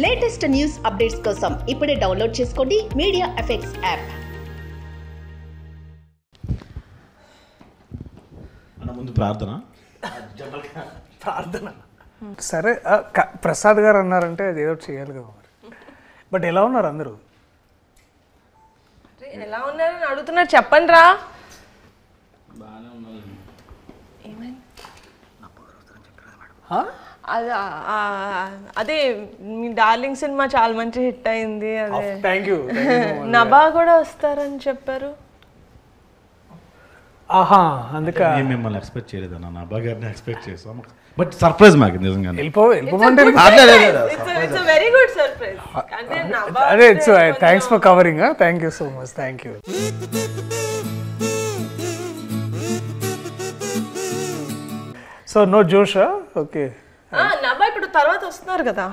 Latest news updates కోసం ఇప్పుడే download చేసుకోండి మీడియా ఎఫెక్ట్స్ యాప్. ముందు ప్రార్థన సరే. ప్రసాద్ గారు అన్నారంటే అది ఏదో చేయాలి కదా మరి. బట్ ఎలా ఉన్నారు అందరూ? ఎలా ఉన్నారని అడుగుతున్నారు, చెప్పండి రా. అదే మీ డార్లింగ్ సినిమా చాలా మంచి హిట్ అయింది. అదే థ్యాంక్ యూ. నభా కూడా వస్తారని చెప్పారు. ఆహా, అందుకే మిమ్మల్ని ఎక్స్పెక్ట్ చేయలేదు అన్న, నభా గారిని ఎక్స్పెక్ట్ చేసాం. బట్ సర్ప్రైజ్ మాకు నిజంగా. వెళ్ళిపోమంటే వెరీ గుడ్ సర్ప్రైజ్. అదే it's thanks for covering. Thank you so much. Thank you. So no జోషా? ఓకే. నభా ఇప్పుడు తర్వాత వస్తున్నారు కదా.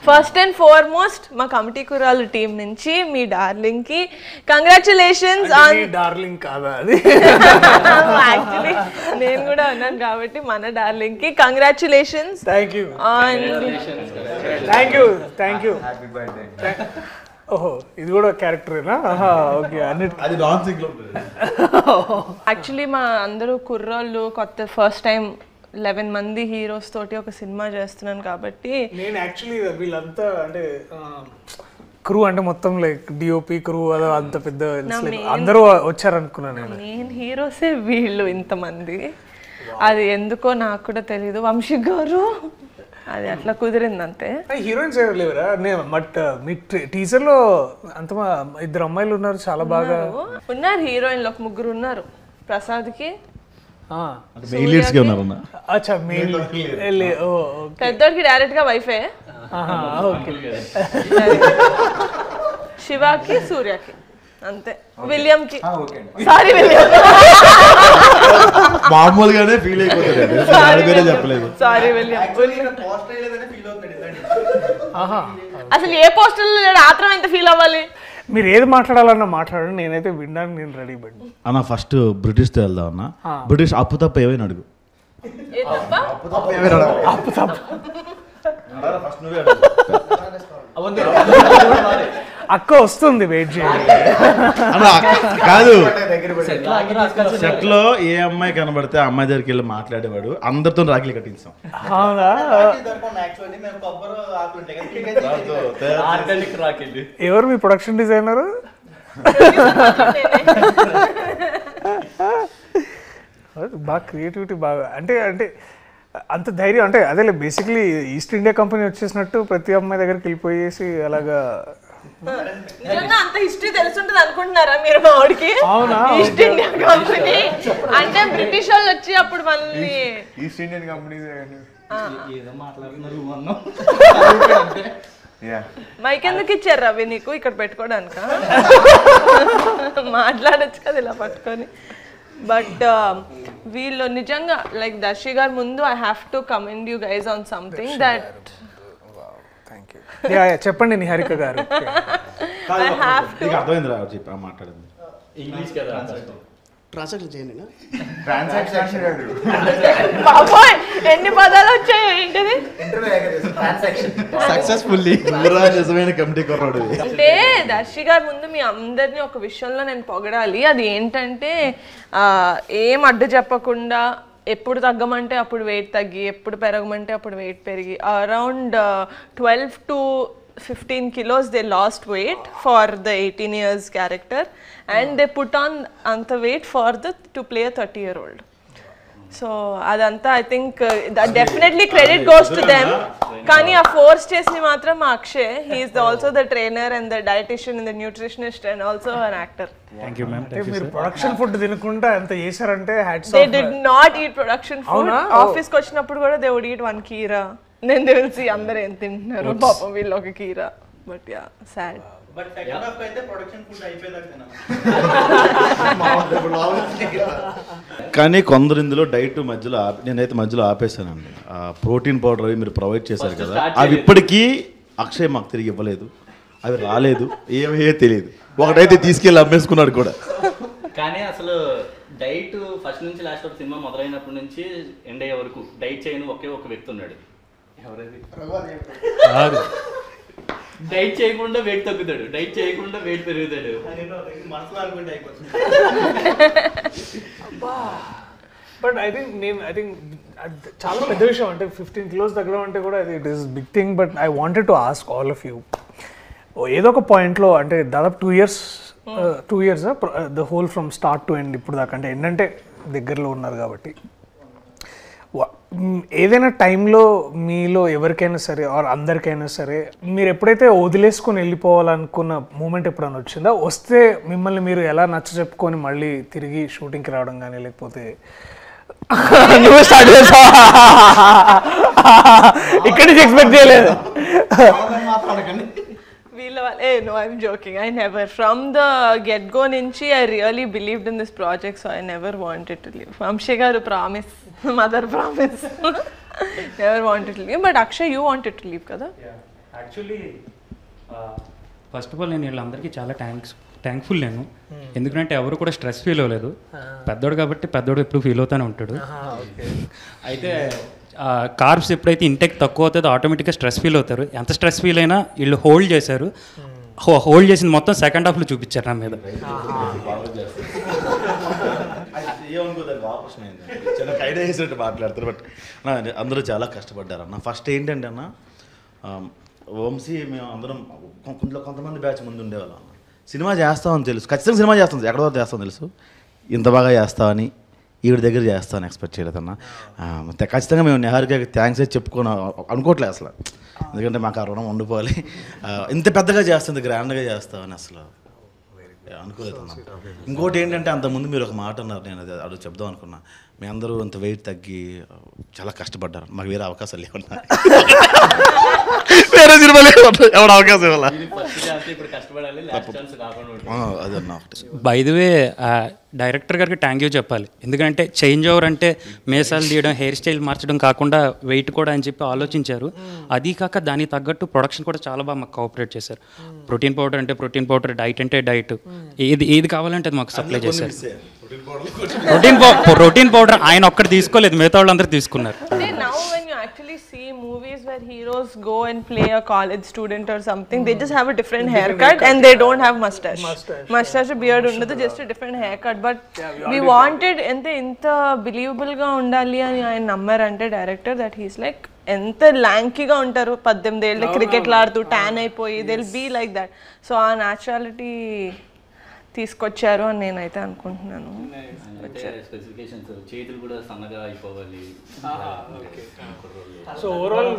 ఫస్ట్ అండ్ ఫార్మోస్ట్ మా కమిటీ కురాలు టీం నుంచి మీ డార్లింగ్ కి కంగ్రాచులేషన్స్. డార్లింగ్ కాదా అది? యాక్చువల్లీ నేను కూడా అన్నాను కాబట్టి మన డార్లింగ్ కి congratulations. Thank you. Thank you. Thank you. ఓహో, ఇది కూడా క్యారెక్టరేనా? ఓకే. అది డాన్సింగ్ లో యాక్చువల్లీ మా అందరూ కుర్రోళ్ళు కొత్త ఫస్ట్ టైం 11 మంది హీరోస్ తోటి ఒక సినిమా చేస్తున్నాను కాబట్టి నేను యాక్చువల్లీ వీళ్ళంతా అంటే క్రూ అంటే మొత్తం లైక్ డిఓపి క్రూ అదో అంత పెద్ద అందరూ వచ్చారనుకున్నాను. నేను హీరోసే వీళ్ళు ఇంతమంది. అది ఎందుకో నాకు కూడా తెలియదు. వంశీ గారు అది అట్లా కుదిరింది అంతే. హీరోయిన్స్ ఎవరు లేవరా? బట్ మీ టీజర్ లో అంత ఇద్దరు అమ్మాయిలు ఉన్నారు, చాలా బాగా ఉన్నారు. హీరోయిన్లు ఒక ముగ్గురు ఉన్నారు. ప్రసాద్ కి పెద్దోడికి డైరెక్ట్ గా వైఫే. శివాకి సూర్యకి అంతే. విలియం కి సారీ విలియం మామూలుగానే ఫీల్ అయిపోతుంది. చెప్పలేదు. Sorry William. అసలు ఏ పోస్టర్ ఆత్రం ఎంత ఫీల్ అవ్వాలి? మీరు ఏది మాట్లాడాలన్నా మాట్లాడండి, నేనైతే వినడానికి నేను రెడీ పడి. అన్న ఫస్ట్ బ్రిటిష్ తో వెళ్దాం అన్న. బ్రిటిష్ అప్పు తప్ప ఏమైనా అడుగు. అప్పు తప్ప అక్క వస్తుంది, వెయిట్ చేయండి. కాదు, సెట్ లో ఏ అమ్మాయి కనబడితే ఆ అమ్మాయి దగ్గరికి వెళ్ళి మాట్లాడేవాడు. అందరితో రాఖీలు కట్టించాం. ఎవరు మీ ప్రొడక్షన్ డిజైనర్? బాగా క్రియేటివిటీ బాగా అంటే అంటే అంత ధైర్యం అంటే అదే బేసిక్లీ ఈస్ట్ ఇండియా కంపెనీ వచ్చేసినట్టు ప్రతి అమ్మాయి దగ్గరికి వెళ్ళిపోయేసి అలాగా. అంత హిస్టరీ తెలుసుంటది అనుకుంటున్నారా మీరు? మా వాడికి ఈస్ట్ ఇండియా కంపెనీ అంటే బ్రిటిష్ వాళ్ళు వచ్చి అప్పుడు మనల్ని ఈస్ట్ ఇండియన్ కంపెనీ మైక్ ఎందుకు ఇచ్చారు రవి నీకు ఇక్కడ పెట్టుకోవడానిక? మాట్లాడచ్చు కదా ఇలా పట్టుకొని. బట్ వీళ్ళు నిజంగా లైక్ దర్శి గారు ముందు I have to commend you guys on something that. చెప్పండి నిహారిక గారు. ఎన్ని పదాలు వచ్చాయి ఏంటిది? అంటే దర్శి గారు ముందు మీ అందరినీ ఒక విషయంలో నేను పొగడాలి. అది ఏంటంటే ఏం అడ్డు చెప్పకుండా ఎప్పుడు తగ్గమంటే అప్పుడు వెయిట్ తగ్గి, ఎప్పుడు పెరగమంటే అప్పుడు వెయిట్ పెరిగి around 12 to 15 kilos they lost weight for the 18 years character and they put on anta weight for to play a 30-year-old. So adanta I think that definitely credit goes to them. Kani a force chesni matram Akshay, he is also the trainer and the dietitian and the nutritionist and also an actor. Thank you ma'am. మీరు production food తినకుండా ఎంత చేశారంటే hats off. They did not eat production food. Office కి వచ్చినప్పుడు కూడా they would eat one keera. నేను తెలిసి అందరూ ఏం తింటున్నారు పాపం వీళ్ళు ఒక కీరా. But yeah sad. But second half అయితే ప్రొడక్షన్ ఫుడ్ అయిపోయేదాకా కానీ కొందరు ఇందులో డైట్ మధ్యలో నేనైతే మధ్యలో ఆపేసానండి. ప్రోటీన్ పౌడర్ అవి మీరు ప్రొవైడ్ చేశారు కదా, అవి ఇప్పటికీ అక్షయ్ మాకు తిరిగి ఇవ్వలేదు. అవి రాలేదు, ఏమయ్యే తెలియదు. ఒకటైతే తీసుకెళ్ళి అమ్మేసుకున్నాడు కూడా. కానీ అసలు డైట్ ఫస్ట్ నుంచి లాస్ట్ వరకు సినిమా మొదలైనప్పటి నుంచి ఎండ్ అయ్యే వరకు డైట్ చేయని ఒకే ఒక వ్యక్తి ఉన్నాడు. ఎవరది? డైట్ చేయకుండా వెయిట్ తగ్గుతాడు, డైట్ చేయకుండా వెయిట్ పెరుగుతాడు. మనసులో అనుకుంటే అయిపోతుంది. బట్ ఐ థింక్ చాలా పెద్ద విషయం అంటే 15 kilos తగ్గడం అంటే కూడా it is big thing. But I wanted to ask all of you, ఏదో ఒక పాయింట్లో అంటే దాదాపు 2 years the whole from start to end ఇప్పుడు దాకా అంటే ఏంటంటే దగ్గరలో ఉన్నారు కాబట్టి ఏదైనా టైంలో మీలో ఎవరికైనా సరే ఆర్ అందరికైనా సరే మీరు ఎప్పుడైతే వదిలేసుకొని వెళ్ళిపోవాలనుకున్న మూమెంట్ ఎప్పుడైనా వచ్చిందా? వస్తే మిమ్మల్ని మీరు ఎలా నచ్చ చెప్పుకొని మళ్ళీ తిరిగి షూటింగ్కి రావడం కానీ లేకపోతే నువ్వు స్టార్ట్ చేసావా? ఇక్కడి నుంచి ఎక్స్పెక్ట్ చేయలేదు. No, I'm joking. I never. From the get-go nunchi, I really believed in this project, so I never wanted to leave. Vamshi garu promise, mother promise. Never wanted to leave. But Akshay, you wanted to leave, kada? Yeah. Actually, first of all, నేను వీళ్ళందరికీ చాలా thankful నేను. ఎందుకంటే ఎవరు కూడా stress feel అవ్వలేదు. పెద్దోడు కాబట్టి పెద్దోడు ఎప్పుడు ఫీల్ అవుతూనే ఉంటాడు. అయితే కార్బ్స్ ఎప్పుడైతే ఇంటెక్ తక్కువ అవుతుందో ఆటోమేటిక్గా స్ట్రెస్ ఫీల్ అవుతారు. ఎంత స్ట్రెస్ ఫీల్ అయినా వీళ్ళు హోల్డ్ చేశారు. హోల్డ్ చేసింది మొత్తం సెకండ్ హాఫ్లో చూపించారు నా మీద. చిన్న ఐడియా చేసినట్టు మాట్లాడతారు. బట్ అందరూ చాలా కష్టపడ్డారు అన్న. ఫస్ట్ ఏంటంటే అన్న, వంశీ మేము అందరం కొంతమంది బ్యాచ్ ముందు ఉండేవాళ్ళం అన్న. సినిమా చేస్తామని తెలుసు, ఖచ్చితంగా సినిమా చేస్తాం, ఎక్కడో చేస్తాం తెలుసు. ఇంత బాగా చేస్తామని ఈవిడ దగ్గర చేస్తాను ఎక్స్పెక్ట్ చేయలేదన్నా. ఖచ్చితంగా మేము నిహారికకి థ్యాంక్స్ అయితే చెప్పుకొని అనుకోవట్లేదు అసలు. ఎందుకంటే మాకు ఆ రుణం ఉండిపోవాలి. ఇంత పెద్దగా చేస్తుంది, గ్రాండ్గా చేస్తామని అసలు అనుకోలేదు. ఇంకోటి ఏంటంటే అంతకుముందు మీరు ఒక మాట అన్నారు, నేను అది చెప్దాం అనుకున్నా. మీ అందరూ ఇంత వెయిట్ తగ్గి చాలా కష్టపడ్డారు. మాకు వేరే అవకాశాలు లేవన్నా, వేరే సినిమాలు ఎవరు అవకాశం ఇవ్వాల. అదన్నా బై ది వే డైరెక్టర్ గారికి థ్యాంక్ యూ చెప్పాలి. ఎందుకంటే చేంజ్ ఓవర్ అంటే మేసాలు తీయడం, హెయిర్ స్టైల్ మార్చడం కాకుండా వెయిట్ కూడా అని చెప్పి ఆలోచించారు. అది కాక దానికి తగ్గట్టు ప్రొడక్షన్ కూడా చాలా బాగా మాకు కోఆపరేట్ చేశారు. ప్రోటీన్ పౌడర్ అంటే ప్రోటీన్ పౌడర్, డైట్ అంటే డైట్, ఏది కావాలంటే అది మాకు సప్లై చేశారు. ప్రోటీన్ పౌడర్ ఆయన ఒక్కటి తీసుకోలేదు, మిగతా వాళ్ళందరూ తీసుకున్నారు. Now when you actually see movies where heroes go and play a college student or something, they just have a different haircut and they don't have mustache beard undadu, just a different haircut. But we wanted inta believable ga undali ani ఆయన నమ్మారంటే director, that he's like ఎంత ల్యాంకీగా ఉంటారు, 18 ఏళ్ళ క్రికెట్లు ఆడుతూ tan అయిపోయి they will be like that. So ఆ న్యాచురాలిటీ తీసుకొచ్చారు అని నేనైతే అనుకుంటున్నాను. స్పెసిఫికేషన్స్ చేతులు కూడా సన్నగా అయిపోవాలి. సో ఓవరాల్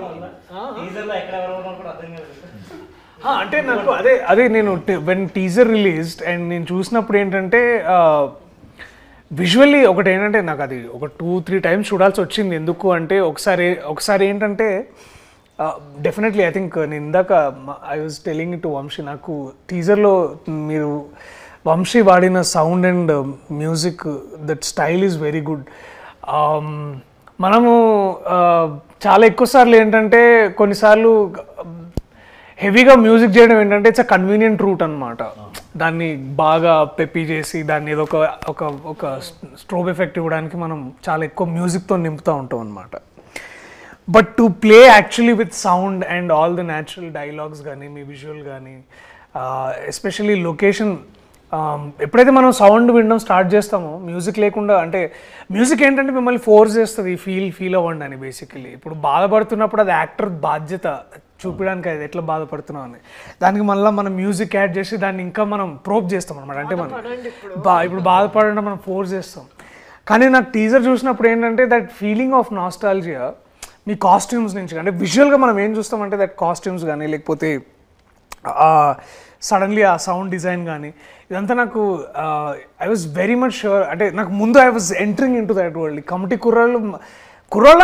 అంటే నాకు అదే నేను వెన్ టీజర్ రిలీజ్డ్ అండ్ నేను చూసినప్పుడు ఏంటంటే విజువల్లీ ఒకటి ఏంటంటే నాకు అది ఒక 2-3 times చూడాల్సి వచ్చింది. ఎందుకు అంటే ఒకసారి ఏంటంటే డెఫినెట్లీ ఐ థింక్ నేను ఇందాక I was telling to Vamshi, నాకు టీజర్లో మీరు వంశీ వాడిన sound and music, that style is very good. మనము చాలా ఎక్కువ సార్లు ఏంటంటే కొన్నిసార్లు హెవీగా మ్యూజిక్ చేయడం ఏంటంటే ఇట్స్ అ కన్వీనియంట్ రూట్ అనమాట. దాన్ని బాగా పెప్పి చేసి దాన్ని ఏదో ఒక స్ట్రోబ్ ఎఫెక్ట్ ఇవ్వడానికి మనం చాలా ఎక్కువ మ్యూజిక్తో నింపుతూ ఉంటాం అనమాట. But to play actually with sound and all the natural dialogues కానీ మీ విజువల్ కానీ ఎస్పెషల్లీ లొకేషన్, ఎప్పుడైతే మనం సౌండ్ వినడం స్టార్ట్ చేస్తామో మ్యూజిక్ లేకుండా, అంటే మ్యూజిక్ ఏంటంటే మిమ్మల్ని ఫోర్స్ చేస్తుంది ఫీల్ అవ్వండి అని. బేసికలీ ఇప్పుడు బాధపడుతున్నప్పుడు అది యాక్టర్ బాధ్యత చూపించడానికి, అది ఎట్లా బాధపడుతున్నాం అని. దానికి మళ్ళీ మనం మ్యూజిక్ యాడ్ చేసి దాన్ని ఇంకా మనం ప్రోప్ చేస్తాం అనమాట. అంటే మనం ఇప్పుడు బాధపడడం మనం ఫోర్స్ చేస్తాం. కానీ నాకు టీజర్ చూసినప్పుడు ఏంటంటే that feeling of nostalgia me costumes నుంచి, అంటే విజువల్గా మనం ఏం చూస్తామంటే దట్ కాస్ట్యూమ్స్ కానీ లేకపోతే సడన్లీ ఆ సౌండ్ డిజైన్ కానీ ఇదంతా నాకు I was very much sure. అంటే నాకు ముందు I was entering in to that world. Committee కుర్రాళ్ళు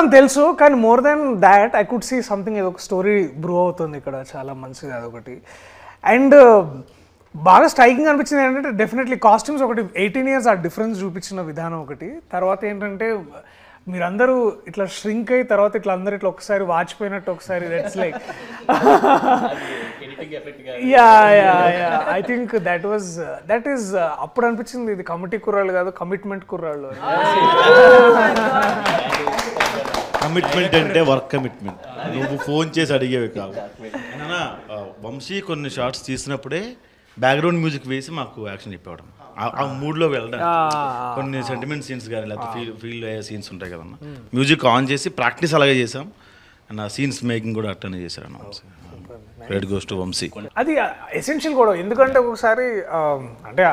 అని తెలుసు, కానీ more than that I could see something, ఏదో ఒక స్టోరీ బ్రూ అవుతుంది ఇక్కడ, చాలా మంచిది అదొకటి. అండ్ బాగా స్ట్రైకింగ్ అనిపించింది ఏంటంటే డెఫినెట్లీ కాస్ట్యూమ్స్ ఒకటి, 18 years ఆ డిఫరెన్స్ చూపించిన విధానం ఒకటి. తర్వాత ఏంటంటే మీరందరూ ఇట్లా ష్రింక్ అయ్యి తర్వాత ఇట్లా అందరూ ఇట్లా ఒకసారి వాచిపోయినట్టు ఒకసారి, that's like yeah I think that is అప్పుడు అనిపించింది ఇది కమిటీ కుర్రాళ్ళు కాదు కమిట్మెంట్ కుర్రాళ్ళు. కమిట్మెంట్ అంటే వర్క్ కమిట్మెంట్, నువ్వు ఫోన్ చేసి అడిగేవి కావు. వంశీ కొన్ని షార్ట్స్ తీసినప్పుడే బ్యాక్గ్రౌండ్ మ్యూజిక్ వేసి మాకు యాక్షన్ చెప్పేవాడు. ఆ మూడ్లో వెళ్ళడం, కొన్ని సెంటిమెంట్ సీన్స్ కానీ లేకపోతే ఫీల్ అయ్యే సీన్స్ ఉంటాయి కదన్నా, మ్యూజిక్ ఆన్ చేసి ప్రాక్టీస్ అలాగే చేసాం. అండ్ ఆ సీన్స్ మేకింగ్ కూడా అట్టనే చేశారు Vamshi. Credit goes to Vamshi. అది ఎసెన్షియల్ కూడా, ఎందుకంటే ఒకసారి అంటే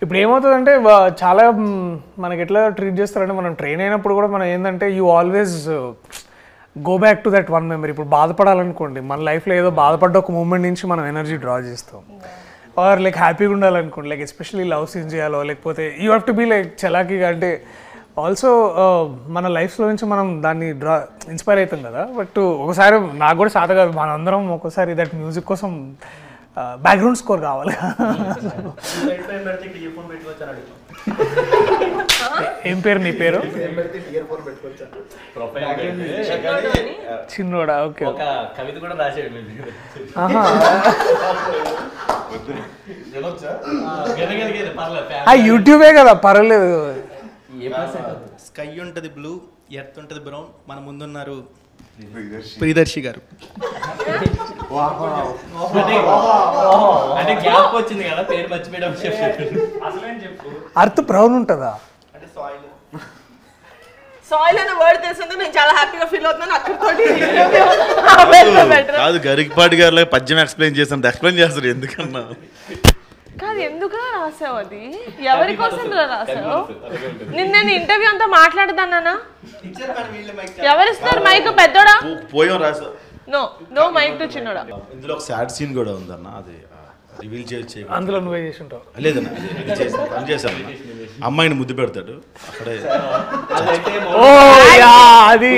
ఇప్పుడు ఏమవుతుందంటే చాలా మనకి ఎట్లా ట్రీట్ చేస్తారంటే మనం ట్రైన్ అయినప్పుడు కూడా మనం ఏంటంటే you always go back to that one memory. ఇప్పుడు బాధపడాలనుకోండి, మన లైఫ్లో ఏదో బాధపడ్డ ఒక మూమెంట్ నుంచి మనం ఎనర్జీ డ్రా చేస్తాం. ఆర్ లైక్ హ్యాపీగా ఉండాలనుకోండి, లైక్ ఎస్పెషల్లీ లవ్ సీన్స్ చేయాలో లేకపోతే you have to be like చలాకీగా. అంటే ఆల్సో మన లైఫ్లో నుంచి మనం దాన్ని ఇన్స్పైర్ అవుతాం కదా. బట్ ఒకసారి నాకు కూడా సాధ కాదు, మనందరం ఒక్కోసారి దట్ మ్యూజిక్ కోసం బ్యాక్గ్రౌండ్ స్కోర్ కావాలి. ఏం పేరు నీ పేరు? చిన్నోడా? ఓకే. కవిత కూడా రాసేయండి. యూట్యూబే కదా, పర్వాలేదు. స్కై ఉంటుంది బ్లూ, ఎర్త్ ఉంటుంది బ్రౌన్, మన ముందున్నారు ప్రియదర్శి గారు. అంటే గ్యాప్ వచ్చింది కదా, పేరు మర్చిపోయడం. అర్త్ బ్రౌన్ ఉంటుందా? అంటే సాయిల్ సాయిల్ అనే వర్డ్ తెలిసింది, నేను చాలా హ్యాపీగా ఫీల్ అవుతున్నాను. అక్కడితోటి కాదు, గరికపాటి గారు పద్యం ఎక్స్ప్లెయిన్ చేస్తాను, ఎక్స్ప్లెయిన్ చేస్తారు ఎందుకన్నా. కాదు, ఎందుకు రాసావు? అది ఎవరి కోసం రాసావు? నేను ఇంటర్వ్యూ అంతా మాట్లాడదానా? ఎవరిస్తారు మైక్? పెద్దోడా? పోయాం రాసా. నో మైక్ టు చిన్నోడా. ఇందులో ఒక సాడ్ సీన్ కూడా ఉందన్న, అది రివీల్ చేసి అందులో నువ్వే చేసి ఉంటావు. లేదన్నా, పని చేశాను. అమ్మాయిని ముద్దు పెడతాడు అక్కడే. అది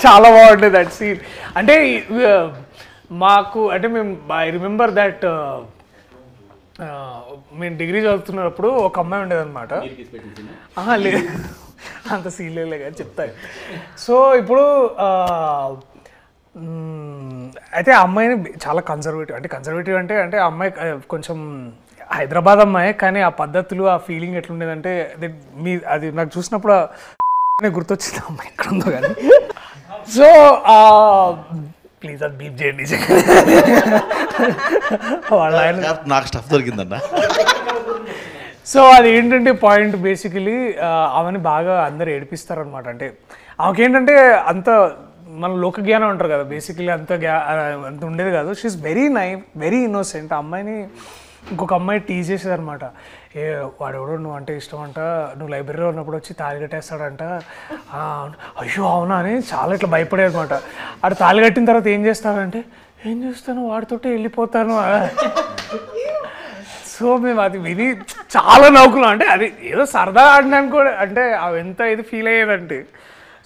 చాలా బాగుంటుంది దట్ సీన్. అంటే మాకు అంటే మేము ఐ రిమెంబర్ దట్ మేము డిగ్రీ చదువుతున్నప్పుడు ఒక అమ్మాయి ఉండేదన్నమాట. లేదు, అంత సీన్లే కానీ చెప్తాను. సో ఇప్పుడు అయితే ఆ అమ్మాయిని చాలా కన్జర్వేటివ్ అంటే ఆ అమ్మాయి కొంచెం హైదరాబాద్ అమ్మాయి, కానీ ఆ పద్ధతులు ఆ ఫీలింగ్ ఎట్లుండేదంటే అది నాకు చూసినప్పుడు గుర్తొచ్చింది అమ్మాయి ఎక్కడ ఉందో కానీ. సో ప్లీజ్ అది బీప్ చేయండి. నాకు స్టఫ్ దొరికిందన్న. సో అది ఏంటంటే పాయింట్ బేసికలీ ఆమెని బాగా అందరు ఏడిపిస్తారనమాట. అంటే ఆమెకేంటంటే అంత మన లోక జ్ఞానం అంటారు కదా, బేసికలీ అంత ఉండేది కాదు. She's very innocent. ఆ అమ్మాయిని ఇంకొక అమ్మాయి టీజ్ చేసేది అనమాట. వాడెవడో నువ్వు అంటే ఇష్టం అంట, నువ్వు లైబ్రరీలో ఉన్నప్పుడు వచ్చి తాళి కట్టేస్తాడంట. అయ్యో అవునా అని చాలా ఇట్లా భయపడేది అనమాట. ఆడు తాళి కట్టిన తర్వాత ఏం చేస్తాడంటే, ఏం చేస్తాను వాడితోటే వెళ్ళిపోతాను. సో మేము అది విని చాలా నవ్వుకున్నాం. అంటే అది ఏదో సరదా ఆడినాను కూడా, అంటే అవి ఎంత ఇది ఫీల్ అయ్యేదంటే.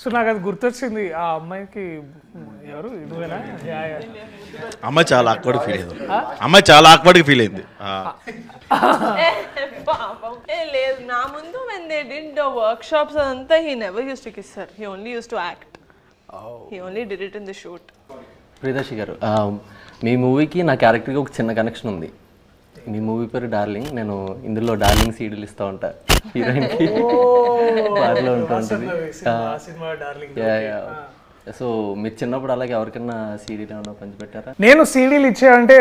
సో నాకు అది గుర్తొచ్చింది. ఆ అమ్మాయికి ఎవరు నువ్వేనా? అమ్మాయి చాలా ఆక్వర్డ్గా ఫీల్ అయింది. లేదు, నా ముందు when they did the workshops అదంతా he never used to kiss her. He only used to act. He only did it in the shoot. Priyadarshi గారు, మీ మూవీకి నా క్యారెక్టర్కి ఒక చిన్న కనెక్షన్ ఉంది. మీ మూవీ పేరు డార్లింగ్. నేను ఇందులో డార్లింగ్ సీడీలు ఇస్తూ ఉంటా హీరోయిన్కి, బార్లో ఉంటూ ఉంటుంది. సో మీరు చిన్నప్పుడు అలాగే ఎవరికైనా సీడీలు ఏమన్నా పంచిపెట్టారా? నేను సీడీలు ఇచ్చానంటే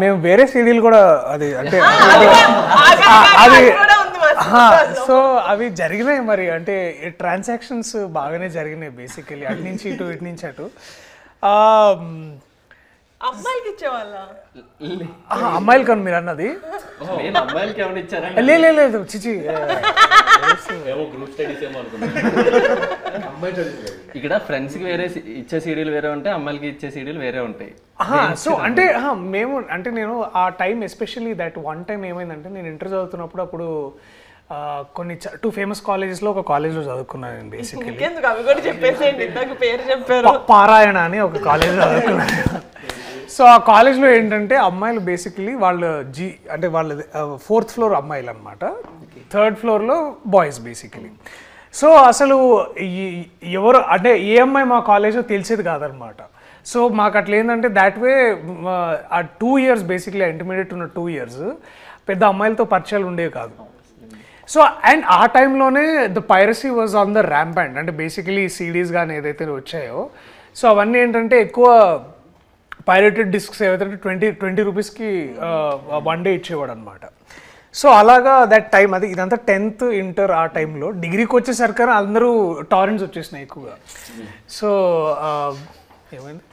మేము వేరే సీడీలు కూడా అది అంటే అది సో అవి జరిగినాయి మరి. అంటే ట్రాన్సాక్షన్స్ బాగానే జరిగినాయి బేసికలీ, అటు నుంచి ఇటు ఇటు నుంచి అటు. అమ్మాయికి ఇచ్చేవాళ్ళ? అమ్మాయిలు కానీ మీరు అన్నది అమ్మాయిలకి ఏమైనా ఇచ్చారా? లేదు చిచి. ఇక్కడ ఫ్రెండ్స్కి వేరే ఇచ్చే సీడీలు వేరే ఉంటాయి, అమ్మాయిలకి ఇచ్చే సీడీలు వేరే ఉంటాయి. సో అంటే నేను ఆ time especially that one time ఏమైందంటే, నేను ఇంటర్ చదువుతున్నప్పుడు అప్పుడు కొన్ని 2 ఫేమస్ కాలేజెస్లో ఒక కాలేజ్లో చదువుకున్నాను నేను బేసికలీ. అవి కూడా చెప్పేసేయండి, ఇంతకు పేరు చెప్పారు. పారాయణ అని ఒక కాలేజ్లో చదువుకున్నాను. సో ఆ కాలేజ్లో ఏంటంటే అమ్మాయిలు బేసికలీ వాళ్ళు అంటే వాళ్ళది 4th ఫ్లోర్ అమ్మాయిలు అనమాట, 3rd ఫ్లోర్లో బాయ్స్ బేసికలీ. సో అసలు ఎవరు అంటే ఏ అమ్మాయి మా కాలేజ్లో తెలిసేది కాదనమాట. సో మాకు అట్లా ఏంటంటే దాట్ వే ఆ 2 years బేసిక్లీ ఇంటర్మీడియట్ ఉన్న 2 years పెద్ద అమ్మాయిలతో పరిచయాలు ఉండేవి కాదు. సో అండ్ ఆ టైంలోనే the piracy was on the ramp అంటే బేసికలీ సీడీస్ కానీ ఏదైతే వచ్చాయో సో అవన్నీ ఏంటంటే ఎక్కువ పైరేటెడ్ డిస్క్స్ ఏవైతే 20 రూపీస్కి 1 day ఇచ్చేవాడు అనమాట. సో అలాగా దట్ టైం అది ఇదంతా 10th ఇంటర్ ఆ టైంలో. డిగ్రీకి వచ్చేసరికి అందరూ టారెంట్స్ వచ్చేసినాయి ఎక్కువగా. సో ఏమైంది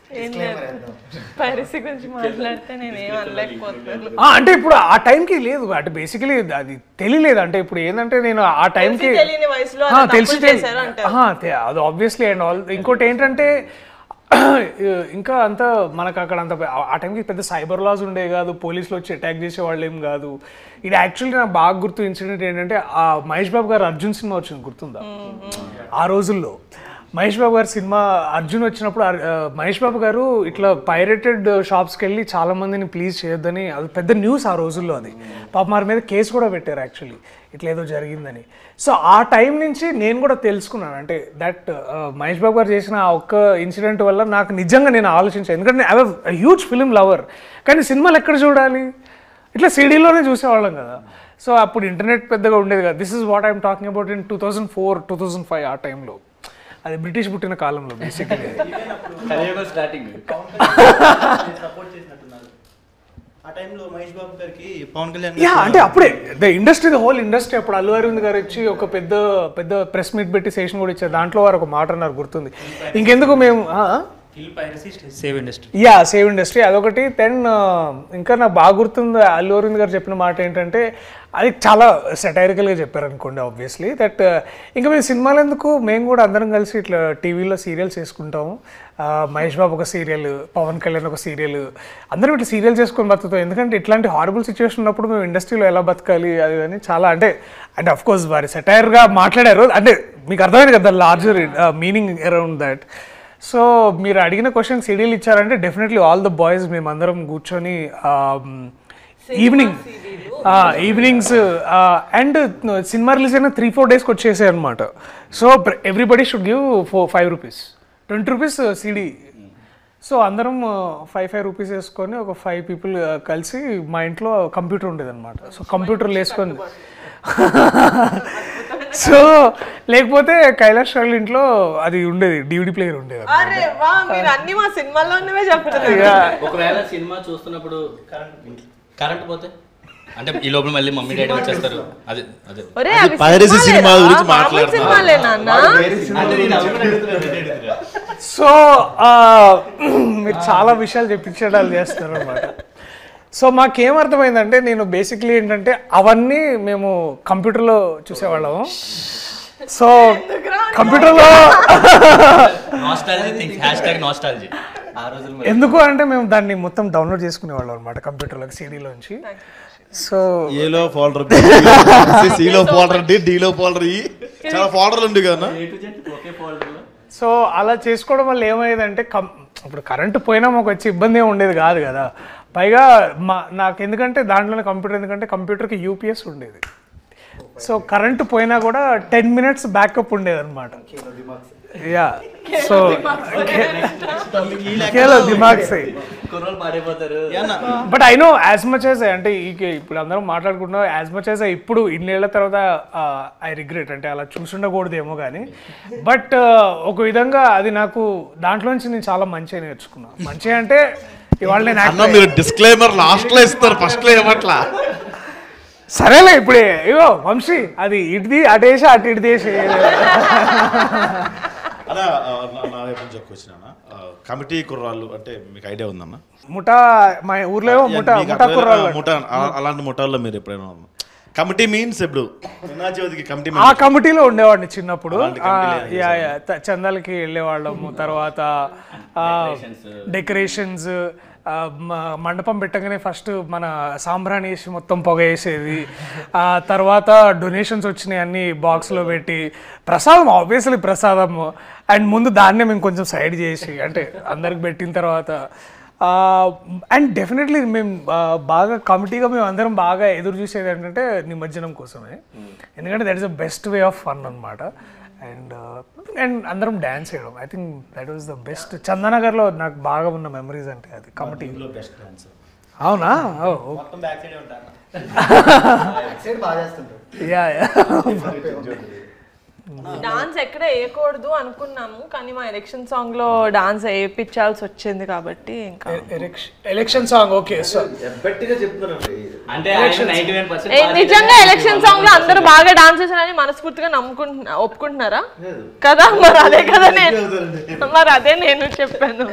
పైరసీ గురించి మాట్లాడితే నేను ఏం అనలేకపోతున్నాను. అంటే ఇప్పుడు ఆ టైంకి లేదు అంటే బేసికలీ అది తెలియలేదు. అంటే ఇప్పుడు ఏంటంటే నేను ఆ టైంకి తెలియని వయసులో తెలిసి అది ఆబ్వియస్లీ అండ్ ఆల్. ఇంకోటి ఏంటంటే ఇంకా అంత మనకు అక్కడ అంత ఆ టైంకి పెద్ద సైబర్ లాస్ ఉండే కాదు, పోలీసులు వచ్చి అటాక్ చేసే వాళ్ళు ఏం కాదు. ఇది యాక్చువల్లీ నాకు బాగా గుర్తు ఇన్సిడెంట్ ఏంటంటే ఆ మహేష్ బాబు గారు అర్జున్ సినిమా వచ్చింది గుర్తుందా? ఆ రోజుల్లో మహేష్ బాబు గారి సినిమా అర్జున్ వచ్చినప్పుడు మహేష్ బాబు గారు ఇట్లా పైరేటెడ్ షాప్స్కి వెళ్ళి చాలా మందిని ప్లీజ్ చేయొద్దని అది పెద్ద న్యూస్ ఆ రోజుల్లో. అది పాప వారి మీద కేసు కూడా పెట్టారు యాక్చువల్లీ ఇట్లా ఏదో జరిగిందని. సో ఆ టైం నుంచి నేను కూడా తెలుసుకున్నాను అంటే దట్ మహేష్ బాబు గారు చేసిన ఆ ఒక్క ఇన్సిడెంట్ వల్ల నాకు నిజంగా నేను ఆలోచించాను. ఎందుకంటే I was huge film lover, కానీ సినిమాలు ఎక్కడ చూడాలి, ఇట్లా సిడీలోనే చూసేవాళ్ళం కదా. సో అప్పుడు ఇంటర్నెట్ పెద్దగా ఉండేది కదా. This is what I'm talking about in 2004-2005 ఆ టైంలో. అది బ్రిటిష్ పుట్టిన కాలంలో బేసిక్లీ. అంటే అప్పుడే the industry the whole industry అప్పుడు అల్లు అరవింద్ గారు వచ్చి ఒక పెద్ద పెద్ద ప్రెస్ మీట్ పెట్టి సెషన్ కూడా ఇచ్చారు. దాంట్లో వారు ఒక మాట అన్నారు గుర్తుంది. ఇంకెందుకు మేము సేవ్ ఇండస్ట్రీ అదొకటి. దెన్ ఇంకా నాకు బాగా గుర్తుంది అల్లు అరవింద్ గారు చెప్పిన మాట ఏంటంటే అది చాలా సెటైరికల్గా చెప్పారు అనుకోండి ఆబ్వియస్లీ. దట్ ఇంకా మేము సినిమాలు ఎందుకు, మేము కూడా అందరం కలిసి ఇట్లా టీవీలో సీరియల్స్ చేసుకుంటాము. మహేష్ బాబు ఒక సీరియల్, పవన్ కళ్యాణ్ ఒక సీరియల్, అందరం ఇట్లా సీరియల్ చేసుకొని బతుకుతాం. ఎందుకంటే ఇట్లాంటి హారబుల్ సిచ్యువేషన్ ఉన్నప్పుడు మేము ఇండస్ట్రీలో ఎలా బతకాలి అది అని చాలా అంటే అఫ్ కోర్స్ వారి సెటైర్గా మాట్లాడారు. అంటే మీకు అర్థమైంది కదా larger meaning around that. So మీరు అడిగిన క్వశ్చన్ సీడీలు ఇచ్చారంటే డెఫినెట్లీ ఆల్ ద బాయ్స్ మేమందరం కూర్చొని ఈవినింగ్స్ అండ్ సినిమా రిలీజ్ అయిన 3-4 daysకి వచ్చేసాయి అనమాట. So everybody should give 5 rupees, 20 rupees CD. So అందరం 5 rupees వేసుకొని ఒక 5 people కలిసి మా ఇంట్లో కంప్యూటర్ ఉండేది అనమాట. సో కంప్యూటర్లు వేసుకొని సో లేకపోతే కైలాష్ వాళ్ళ ఇంట్లో అది ఉండేది, DVD ప్లేయర్ ఉండేది. ఒకవేళ సినిమా చూస్తున్నప్పుడు కరెంట్ పోతే అంటే ఈ లోపల మళ్ళీ మమ్మీ డాడీ వచ్చేస్తారు. పైరసీ సినిమా గురించి మాట్లాడుతున్నారు. సో మీరు చాలా విషయాలు చెప్పించడాలు చేస్తారు అనమాట. సో మాకేమర్థమైందంటే నేను బేసిక్లీ ఏంటంటే అవన్నీ మేము కంప్యూటర్లో చూసేవాళ్ళము. సో కంప్యూటర్లో ఎందుకు అంటే మేము దాన్ని మొత్తం డౌన్లోడ్ చేసుకునేవాళ్ళం అనమాట కంప్యూటర్లోకి సీడీలోంచి. సో ఏలో ఫోల్డర్, సిలో ఫోల్డర్, డీలో ఫోల్డర్, చాలా ఫోల్డర్లు ఉండే కదా. సో అలా చేసుకోవడం వల్ల ఏమయ్యేదంటే ఇప్పుడు కరెంటు పోయినా మాకు వచ్చి ఇబ్బంది ఏమి ఉండేది కాదు కదా. పైగా నాకు ఎందుకంటే దాంట్లోనే కంప్యూటర్, ఎందుకంటే కంప్యూటర్కి UPS ఉండేది. సో కరెంటు పోయినా కూడా 10 minutes బ్యాకప్ ఉండేది అనమాట. యా సో దిమాగ్ సై but I know as much as అంటే ఇప్పుడు అందరం మాట్లాడుకుంటున్నాం, యాజ్ మచ్ యాజ్ ఇప్పుడు ఇన్నేళ్ల తర్వాత ఐ రిగ్రెట్ అంటే అలా చూసుండకూడదేమో కానీ. బట్ ఒక విధంగా అది నాకు దాంట్లోంచి నేను చాలా మంచిగా నేర్చుకున్నాను. మంచిగా అంటే ఇవాళ మీరు డిస్క్లైమర్ లాస్ట్లో ఇస్తారు, ఫస్ట్లో ఏమట్లా. సరేలే ఇప్పుడే ఇగో వంశీ అది ఇటుది అటేసి అటు ఇటు దేశ అలా నా వైపు నుంచి ఒక క్వశ్చన్ అన్న. కమిటీ కుర్రాళ్ళు అంటే మీకు ఐడియా ఉందన్న? ముఠా మా ఊర్లో ముఠా కుర్రాళ్ళు, ముఠా అలాంటి ముఠాల్లో మీరు ఎప్పుడైనా కమిటీ మీన్స్ ఇప్పుడు కమిటీ ఆ కమిటీలో ఉండేవాడిని చిన్నప్పుడు. చందాలకి వెళ్ళేవాళ్ళము, తర్వాత డెకరేషన్స్, మండపం పెట్టగానే ఫస్ట్ మన సాంబ్రాణి వేసి మొత్తం పొగ వేసేది. తర్వాత డొనేషన్స్ వచ్చినాయి అన్ని బాక్స్లో పెట్టి, ప్రసాదం ఆబ్వియస్లీ ప్రసాదం, అండ్ ముందు దాన్నే మేము కొంచెం సైడ్ చేసి అంటే అందరికి పెట్టిన తర్వాత. అండ్ డెఫినెట్లీ మేము బాగా కమిటీగా మేము అందరం బాగా ఎదురు చూసేది ఏంటంటే నిమజ్జనం కోసమే. ఎందుకంటే that is the best way of fun అనమాట. అండ్ అందరం డ్యాన్స్ చేయడం. I think that was the best. చందనగర్లో నాకు బాగా ఉన్న మెమరీస్ అంటే అది కమిటీ. Best dance. అవునా? మొత్తం బ్యాక్ సైడ్ ఉంటాను. యా డాన్స్ ఎక్కడ వేయకూడదు అనుకున్నాము, కానీ మా ఎలక్షన్ సాంగ్ లో డాన్స్ వేయించాల్సి వచ్చింది కాబట్టి ఇంకా ఎలక్షన్ సాంగ్. ఓకే, సో గట్టిగా చెప్తున్నారండి. అంటే 99% నిజంగా ఎలక్షన్ సాంగ్ లో అందరూ బాగా డాన్స్ చేశారని మనస్ఫూర్తిగా ఒప్పుకుంటున్నారా కదా? మరి అదే నేను చెప్పాను.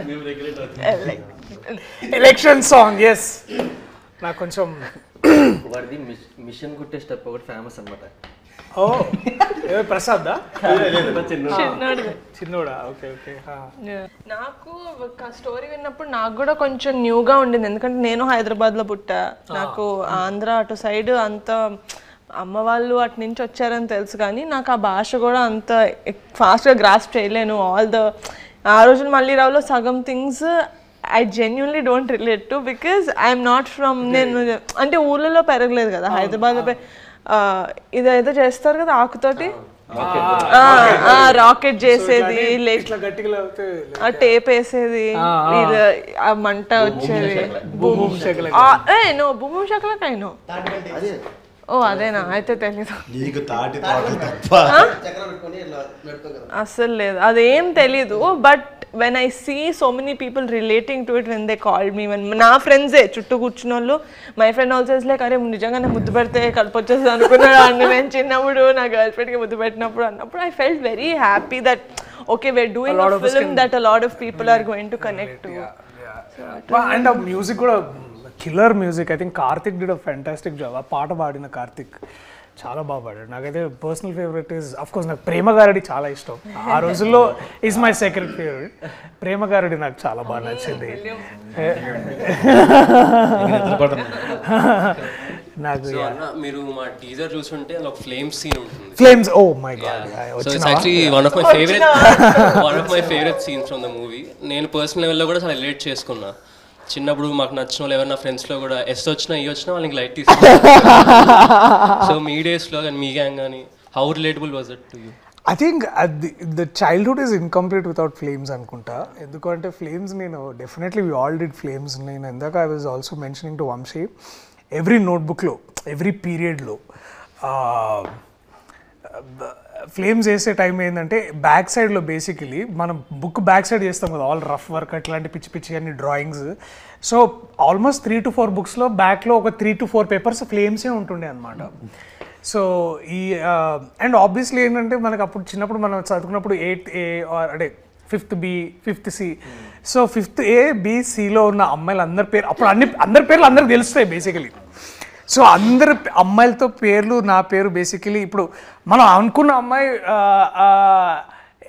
Election song, yes. నాకు కొంచెం వాడిది మిషన్ కుట్టే స్టెప్ ఒకటి ఫేమస్ అనమాట. ఓ ప్రసాద్ చిన్నోడిది. చిన్నోడా? Okay okay. నాకు ఒక స్టోరీ విన్నప్పుడు నాకు కూడా కొంచెం న్యూగా ఉండింది, ఎందుకంటే నేను హైదరాబాద్లో పుట్టా. నాకు ఆంధ్ర అటు సైడ్ అంత అమ్మ వాళ్ళు అటు నుంచి వచ్చారని తెలుసు, కానీ నాకు ఆ భాష కూడా అంత ఫాస్ట్గా గ్రాస్ప్ చేయలేను. ఆ రోజున మళ్ళీ రావులో సగం things I genuinely don't relate to, because I'm not from, నేను అంటే ఊళ్ళలో పెరగలేదు కదా, హైదరాబాద్లో ఇదేదో చేస్తారు కదా ఆకుతోటి, రాకెట్ చేసేది, టేప్ వేసేది, ఆ మంట వచ్చేది, భూమి శకలకైనా. ఓ అదేనా? అయితే తెలీదు, అస్సలు లేదు, అదేం తెలీదు. But when I see so many people relating to it when they called me, when నా ఫ్రెండ్సే చుట్టూ కూర్చున్న వాళ్ళు, my friend also is like, అరే నిజంగా నాకు ముద్దు పెడితే కడుపు వచ్చేస్తుంది అనుకున్నాడు అండి నేను చిన్నప్పుడు, నా గర్ల్ ఫ్రెండ్కి ముద్దు పెట్టినప్పుడు అన్నప్పుడు I felt very happy that okay, we're doing a film that a lot of people are going to connect to. And the music కూడా killer music. I think Karthik did a fantastic job. ఆ పాట పాడిన కార్తిక్ చాలా బాగా పాడాడు. నాకైతే personal favourite is of course నాకు ప్రేమ గారడి చాలా ఇష్టం. ఆ రోజుల్లో ఈజ్ మై సెకండ్ ఫేవరెట్. ప్రేమ గారడి నాకు చాలా బాగా నచ్చింది. నాకు మీరు మా టీజర్ చూస్తుంటే ఒక ఫ్లేమ్స్ సీన్ ఉంటుంది. Flames, oh my God. So it's actually one of my favourite scenes from the movie. నేను పర్సనల్ లెవెల్లో కూడా చాలా రిలేట్ చేసుకున్నా. చిన్నప్పుడు మాకు నచ్చిన వాళ్ళు ఎవరైనా ఫ్రెండ్స్లో కూడా ఎస్ వచ్చినా ఈ వచ్చినా వాళ్ళకి లైట్ తీసుకుంటారు. సో మీ డేస్లో కానీ మీ గ్యాంగ్ కానీ how relatable was it to you? I think the childhood is incomplete without flames అనుకుంటా. ఎందుకంటే ఫ్లేమ్స్ నేను definitely we all did flames. నేను ఇందాక I was also mentioning to Vamshi, every నోట్బుక్లో ఎవ్రీ పీరియడ్లో ఫ్లేమ్స్ వేసే టైం ఏంటంటే బ్యాక్ సైడ్లో బేసికలీ మనం బుక్ బ్యాక్ సైడ్ చేస్తాం కదా, ఆల్ రఫ్ వర్క్ అట్లాంటి పిచ్చి పిచ్చి అన్ని డ్రాయింగ్స్. సో ఆల్మోస్ట్ 3 to 4 బుక్స్లో బ్యాక్లో ఒక 3 to 4 పేపర్స్ ఫ్లేమ్సే ఉంటుండే అనమాట. సో ఈ అండ్ ఆబ్వియస్లీ ఏంటంటే మనకు అప్పుడు చిన్నప్పుడు మనం చదువుకున్నప్పుడు 8th A అంటే 5th B 5th C. So 5th A B Cలో ఉన్న అమ్మాయిలు అందరి పేరు అప్పుడు అందరి పేర్లు అందరికి తెలుస్తాయి బేసికలీ. సో అందరు అమ్మాయిలతో పేర్లు, నా పేరు బేసికలీ ఇప్పుడు మనం అనుకున్న అమ్మాయి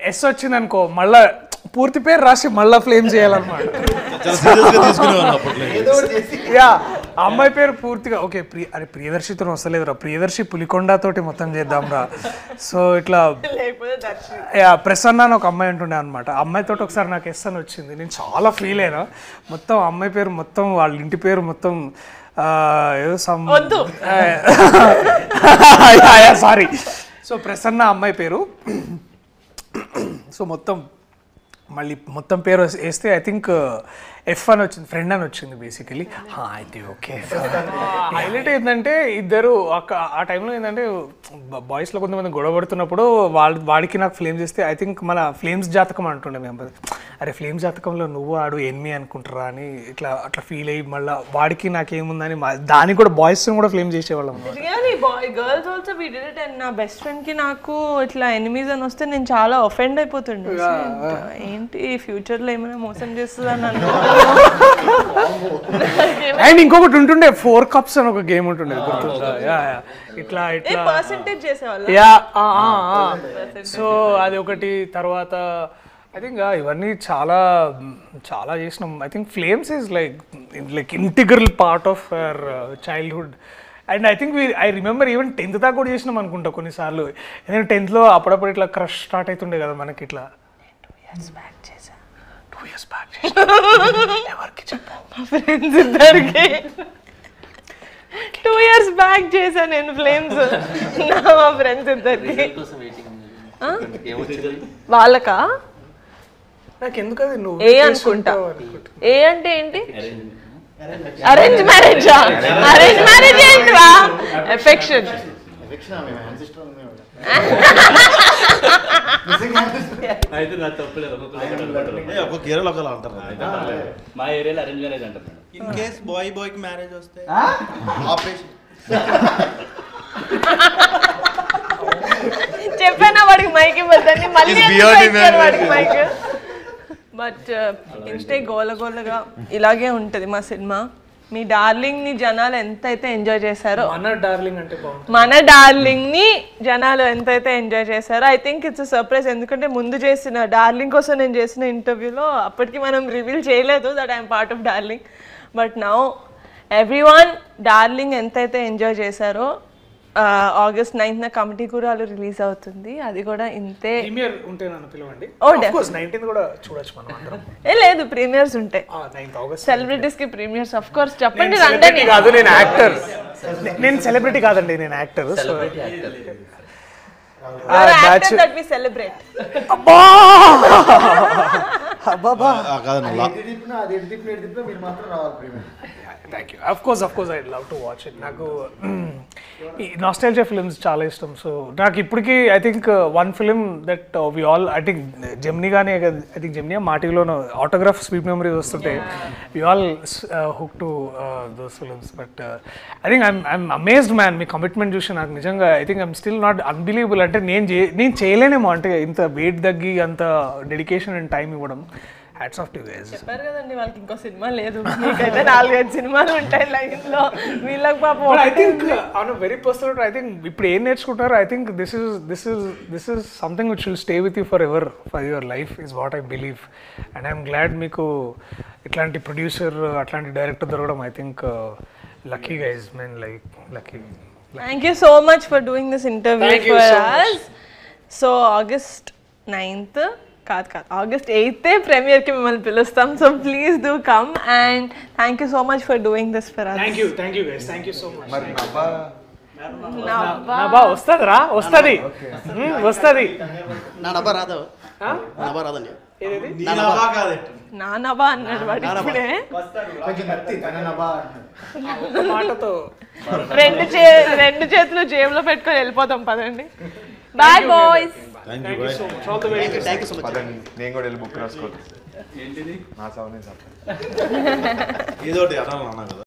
ఎస్ వచ్చింది అనుకో, మళ్ళా పూర్తి పేరు రాసి మళ్ళీ ఫ్లేమ్ చేయాలన్నమాట. యా, అమ్మాయి పేరు పూర్తిగా ఓకే అరే ప్రియదర్శితో వస్తలేదురా, ప్రియదర్శి పులికొండతోటి మొత్తం చేద్దాంరా. సో ఇట్లా యా ప్రసన్న అని ఒక అమ్మాయి ఉంటుండే అనమాట. అమ్మాయితో ఒకసారి నాకు ఎస్ అని వచ్చింది, నేను చాలా ఫీల్ అయినా. మొత్తం అమ్మాయి పేరు మొత్తం వాళ్ళ ఇంటి పేరు మొత్తం సారీ. సో ప్రసన్న అమ్మాయి పేరు. సో మొత్తం పేరు వేస్తే ఐ థింక్ ఎఫ్ అని వచ్చింది, ఫ్రెండ్ అని వచ్చింది బేసికలీ. అయితే ఓకే. హైలైట్ ఏంటంటే ఇద్దరు ఆ టైంలో ఏంటంటే బాయ్స్లో కొంతమంది గొడవ పడుతున్నప్పుడు వాడికి నాకు ఫ్లేమ్స్ ఇస్తే ఐ థింక్ మన ఫ్లేమ్స్ జాతకం అంటుండే మేము. అరే ఫ్లేమ్స్ జాతకంలో నువ్వు ఆడు ఎన్మి అనుకుంటారా అని అట్లా ఫీల్ అయ్యి మళ్ళీ వాడికి నాకేముందని దానికి కూడా బాయ్స్ కూడా ఫ్లేమ్ చేసేవాళ్ళం. Girls also we did it. And నా బెస్ట్ ఫ్రెండ్ కి నాకు ఇట్లా ఎనిమీస్ అని వస్తే నేను చాలా ఒఫెండ్ అయిపోతుండే. ఏంటి ఫ్యూచర్ లో ఏమైనా మోసం చేస్తుందని అనుకుంటున్నా. అండ్ ఇంకొకటి ఉంటుండే 4 cups అని ఒక గేమ్ ఉంటుండే, ఇట్లా పర్సెంటేజ్ చేసేవాళ్ళం. సో అది ఒకటి. తర్వాత ఐ థింక్ ఇవన్నీ చాలా చాలా చేసినాం. I think flames is like integral part of our childhood. And I think I remember even 10th దాకా కూడా చేసినాం అనుకుంటా కొన్నిసార్లు. ఎందుకంటే 10thలో అప్పుడప్పుడు ఇట్లా క్రష్ స్టార్ట్ అవుతుండే కదా మనకి. ఇట్లా 2 years back ఎవరికి చెప్పు, మా ఫ్రెండ్స్ ఇద్దరికి 2 years బ్యాక్ చేశాను నేను ఫ్లేమ్స్. మా ఫ్రెండ్స్ ఇద్దరికి వాళ్ళకా నాకు ఎందుకు అది నువ్వు ఏ అనుకుంటా. ఏ అంటే ఏంటి? అరేంజ్ మ్యారేజా? అరేంజ్ మ్యారేజ్ ఏంట్రా? ఎఫెక్షన్. అయితే నా తప్పులేదు. ఒక్కొక్క ఏరియాలో ఒకలా అంటారు. మా ఏరియాలో అరేంజ్ మ్యారేజ్ అంటారు. ఇన్ కేస్ బాయ్కి మ్యారేజ్ వస్తే ఆపరేషన్. చెప్పానా వాడికి మైక్ ఇవ్వద్దని, మళ్ళీ వాడికి మైక్. బట్ ఇంతే గోలగోలగా ఇలాగే ఉంటుంది మా సినిమా. మీ డార్లింగ్ ని జనాలు ఎంతైతే ఎంజాయ్ చేశారో, మన డార్లింగ్ ని జనాలు ఎంతైతే ఎంజాయ్ చేశారో, ఐ థింక్ ఇట్స్ సర్ప్రైజ్. ఎందుకంటే ముందు చేసిన డార్లింగ్ కోసం నేను చేసిన ఇంటర్వ్యూలో అప్పటికి మనం రివీల్ చేయలేదు that I'm part of darling. But now everyone darling ఎంతైతే ఎంజాయ్ చేశారో, August 9th కమిటీ కూడా రిలీజ్ అవుతుంది. అది కూడా ఇంతే. ప్రీమియర్ ఉంటే నన్ను పిలవండి. Of course 19th కూడా చూడొచ్చు మనం అందరం. లేదు, ప్రీమియర్స్ ఉంటాయి. 9th August సెలబ్రిటీస్ కి ప్రీమియర్స్ ఆఫ్ కోర్స్. చెప్పండి. రండి. కాదు, నేను యాక్టర్. నేను సెలబ్రిటీ కాదండి, నేను యాక్టర్. That we celebrate. అబ్బా thank you. Of course I love to watch it. నాకు ఈ నాస్టాల్జియా ఫిల్మ్స్ చాలా ఇష్టం. సో నాకు ఇప్పటికీ I think one film that we all, I think Gemini కానీ, ఐ థింక్ జెమినీ మాటిలోనూ ఆటోగ్రాఫ్ స్వీట్ మెమరీస్ వస్తుంటే we all hook to those films. But I think I'm amazed man. మీ కమిట్మెంట్ చూసి నాకు నిజంగా I think I'm still not unbelievable. అంటే నేను చేయలేనేమో, అంటే ఇంత వెయిట్ తగ్గి అంత డెడికేషన్ అండ్ టైం ఇవ్వడం. Hats off to guys. చెప్పారు కదండి వాళ్ళకి ఇంకో సినిమా లేదు, మీకైతే 4-5 సినిమాలు ఉంటాయి లైన్ లో. వీళ్ళకి పాపం I think on a very personal, I think ఇప్పుడు ఏం నేర్చుకుంటారో, I think this is something which will stay with you forever, for your life is what I believe. And I'm glad మీకు ఇట్లాంటి producer, అట్లాంటి director దొరకడం. I think lucky guys, men like lucky. Thank you so much for doing this interview for us. So August 9th August 8th premiere ki mimmalni pilustam. So please do come, and thank you so much for doing this for us. Thank you guys, thank you so much. మరి నవ్వా వస్తదిరా, వస్తది. నా నవ్వ రాదు. నవ్వ రాదండి. ఏది నా నవ్వా అన్నాడు వాడు ఇప్పుడే. మాటతో రెండు చేతులు జేబులో పెట్టుకొని వెళ్ళిపోతాం. పదండి. Bye boys. Thank you so much. All the very best. Thank you so much. నేను కూడా వెళ్ళి బుక్ రాసుకోవచ్చు. ఏంటిది? నా సౌనే సార్ ఏదో ఒకటి అనాలి అన్నా కదా.